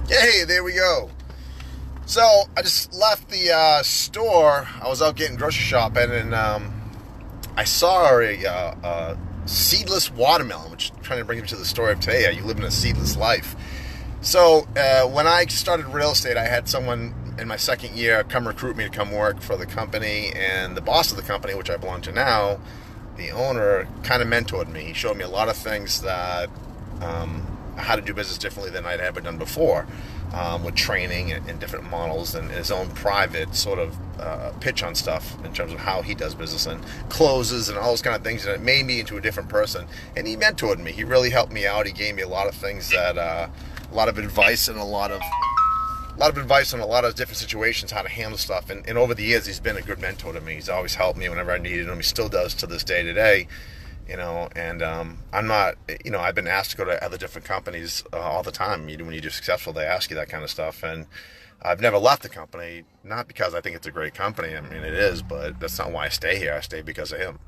Hey, there we go. So I just left the store. I was out getting grocery shopping, and I saw a seedless watermelon, which I'm trying to bring you to the story of today. You live in a seedless life. So when I started real estate, I had someone in my second year come recruit me to come work for the company, and the boss of the company, which I belong to now, the owner, kind of mentored me. He showed me a lot of things that how to do business differently than I'd ever done before, with training and different models and his own private sort of pitch on stuff in terms of how he does business and closes and all those kind of things. And it made me into a different person. And he mentored me. He really helped me out. He gave me a lot of things that, a lot of advice and a lot of advice on a lot of different situations, how to handle stuff. And over the years, he's been a good mentor to me. He's always helped me whenever I needed him. He still does to this day today. And I'm not, I've been asked to go to other different companies all the time. When you do successful, they ask you that kind of stuff. And I've never left the company, not because I think it's a great company. I mean, it is, but that's not why I stay here. I stay because of him,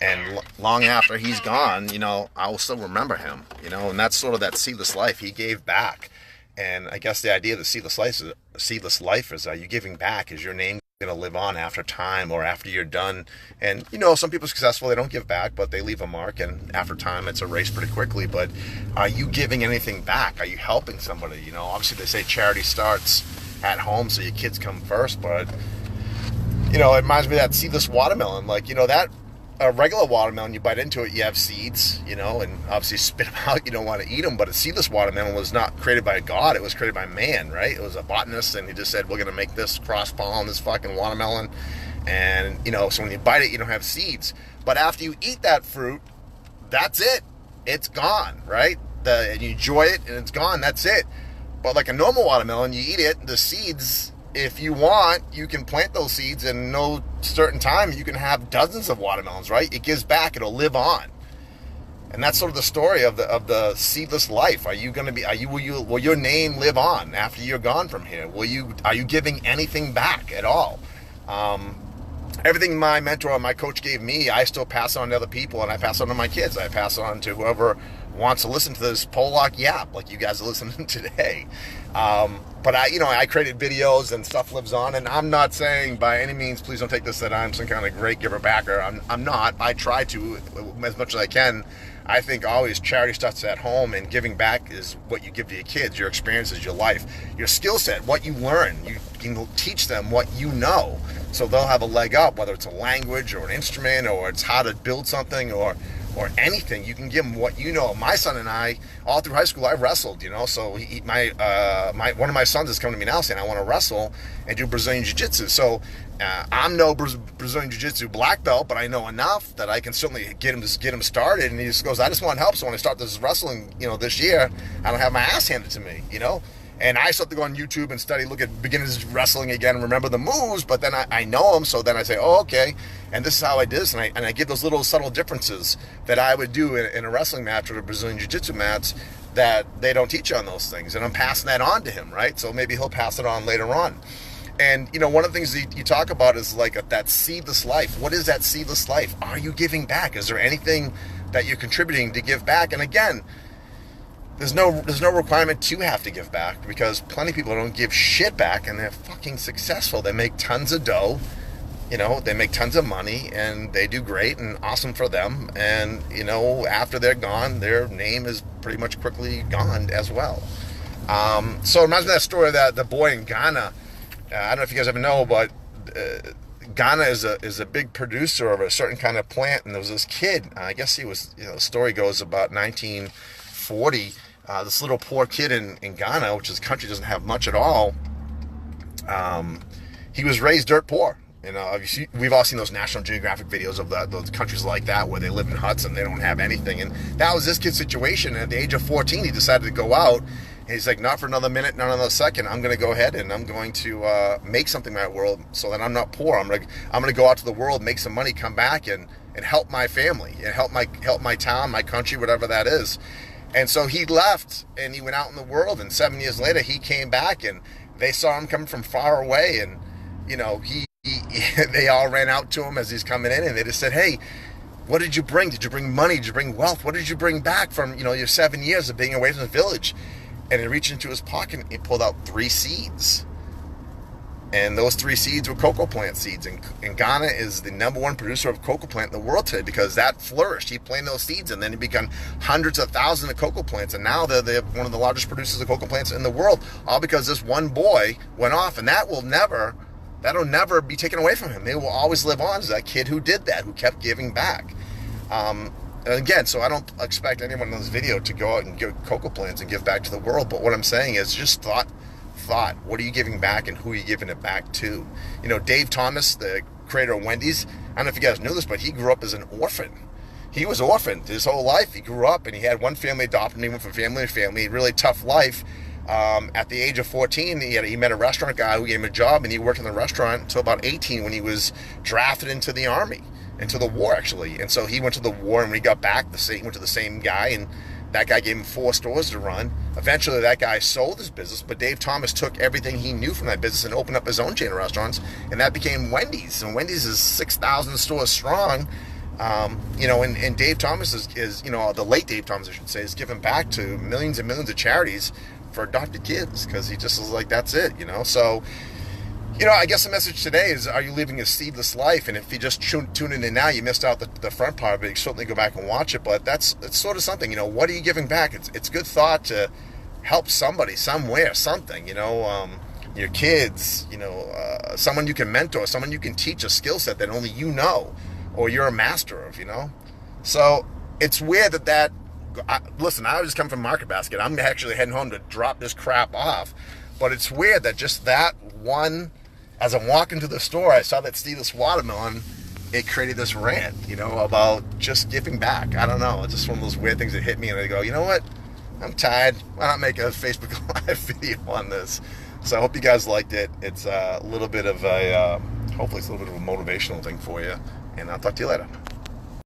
And long after he's gone, I will still remember him, and that's sort of that seedless life. He gave back. And I guess the idea of the seedless life is you giving back. Is your name going to live on after time or after you're done? And some people are successful, they don't give back, but they leave a mark, and after time it's erased pretty quickly. But are you giving anything back? Are you helping somebody? Obviously they say charity starts at home, so your kids come first, but it reminds me of that seedless watermelon. That a regular watermelon, you bite into it, you have seeds, and obviously spit them out. You don't want to eat them. But a seedless watermelon was not created by God. It was created by man, right? It was a botanist, and he just said, we're going to make this cross-pollen, this fucking watermelon. And, so when you bite it, you don't have seeds. But after you eat that fruit, that's it. It's gone, right? And you enjoy it, and it's gone. That's it. But like a normal watermelon, you eat it, the seeds, if you want, you can plant those seeds, and in no certain time you can have dozens of watermelons, right? It gives back, it'll live on. And that's sort of the story of the seedless life. Will your name live on after you're gone from here? Are you giving anything back at all? Everything my mentor, my coach gave me, I still pass on to other people, and I pass on to my kids. I pass on to whoever wants to listen to this Pollock yap like you guys are listening today. But I created videos and stuff lives on, and I'm not saying by any means, please don't take this that I'm some kind of great giver backer. I'm not. I try to as much as I can. I think always charity starts at home, and giving back is what you give to your kids, your experiences, your life, your skill set, what you learn. You can teach them what you know, so they'll have a leg up, whether it's a language or an instrument or it's how to build something or anything. You can give them what you know. My son and I, all through high school, I wrestled, so one of my sons is coming to me now saying, I want to wrestle and do Brazilian Jiu-Jitsu. So I'm no Brazilian Jiu-Jitsu black belt, but I know enough that I can certainly get him started. And he just goes, I just want help. So when I start this wrestling, this year, I don't have my ass handed to me, And I start to go on YouTube and study, look at beginners wrestling again, and remember the moves, but then I know them, so then I say, oh, okay, and this is how I did this, and I give those little subtle differences that I would do in a wrestling match or a Brazilian Jiu-Jitsu match that they don't teach you on those things, and I'm passing that on to him, right? So maybe he'll pass it on later on. And, one of the things you talk about is like that seedless life. What is that seedless life? Are you giving back? Is there anything that you're contributing to give back? And again, there's no requirement to have to give back, because plenty of people don't give shit back, and they're fucking successful. They make tons of dough, they make tons of money, and they do great, and awesome for them. And, after they're gone, their name is pretty much quickly gone as well. So it reminds me of that story of the boy in Ghana. I don't know if you guys ever know, but Ghana is a big producer of a certain kind of plant, and there was this kid, I guess he was, the story goes about 1940, this little poor kid in Ghana, which is a country doesn't have much at all. He was raised dirt poor. We've all seen those National Geographic videos of those countries like that where they live in huts and they don't have anything. And that was this kid's situation. And at the age of 14, he decided to go out. And he's like, not for another minute, not another second. I'm going to go ahead and I'm going to make something in my world so that I'm not poor. I'm going to go out to the world, make some money, come back and help my family and help my town, my country, whatever that is. And so he left and he went out in the world. And 7 years later, he came back and they saw him coming from far away. And, they all ran out to him as he's coming in, and they just said, hey, what did you bring? Did you bring money? Did you bring wealth? What did you bring back from, your 7 years of being away from the village? and he reached into his pocket and he pulled out 3 seeds. And those 3 seeds were cocoa plant seeds. And Ghana is the #1 producer of cocoa plant in the world today because that flourished. He planted those seeds, and then it began hundreds of thousands of cocoa plants. And now they're one of the largest producers of cocoa plants in the world, all because this one boy went off. And that'll never be taken away from him. They will always live on as that kid who did that, who kept giving back. And again, so I don't expect anyone in this video to go out and get cocoa plants and give back to the world. But what I'm saying is just thought, what are you giving back and who are you giving it back to? You know, Dave Thomas, the creator of Wendy's, I don't know if you guys knew this, but he grew up as an orphan. He was orphaned his whole life. He grew up and he had one family adopt him. He went from family to family, really tough life. At the age of 14, he met a restaurant guy who gave him a job, and he worked in the restaurant until about 18 when he was drafted into the army, into the war actually. And so he went to the war, and when he got back, he went to the same guy, and that guy gave him 4 stores to run. Eventually, that guy sold his business, but Dave Thomas took everything he knew from that business and opened up his own chain of restaurants, and that became Wendy's. And Wendy's is 6,000 stores strong. You know, and Dave Thomas is, you know, the late Dave Thomas, I should say, is giving back to millions and millions of charities for adopted kids because he just was like, that's it, you know. So, you know, I guess the message today is, are you living a seedless life? And if you just tuning in now, you missed out the front part of it. You certainly go back and watch it, but it's sort of something, you know, what are you giving back? It's good thought to help somebody somewhere, something, you know, your kids, you know, someone you can mentor, someone you can teach a skill set that only you know, or you're a master of, you know. So it's weird listen, I just come from Market Basket. I'm actually heading home to drop this crap off, but it's weird that just that one, as I'm walking to the store, I saw that seedless watermelon, it created this rant, you know, about just giving back. I don't know. It's just one of those weird things that hit me, and I go, you know what? I'm tired. Why not make a Facebook Live video on this? So I hope you guys liked it. It's a little bit of hopefully it's a little bit of a motivational thing for you, and I'll talk to you later.